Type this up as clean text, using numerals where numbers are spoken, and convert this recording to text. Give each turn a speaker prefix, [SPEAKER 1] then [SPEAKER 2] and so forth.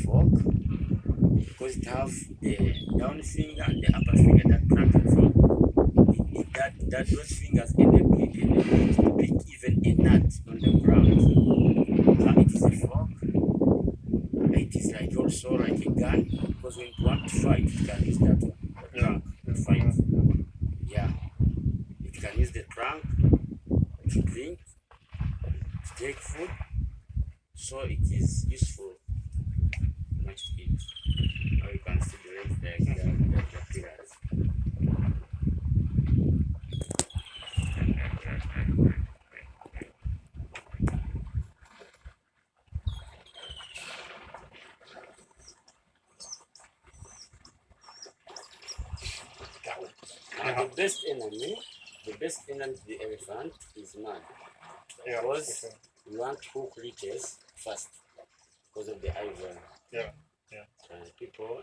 [SPEAKER 1] fork because it have the down finger and the upper finger that plant and fork. That those fingers enable it to pick even a nut on the ground. It is a fork. It is like also like a gun because when you want to fight, you can use that one, the trunk to fight. Yeah, it can use the trunk to drink, to take food. So it is useful much to eat. Now you can see the legs like the pillars. Now the best enemy to the elephant is man. Because we want hook riches first because of the ivory.
[SPEAKER 2] Yeah.
[SPEAKER 1] People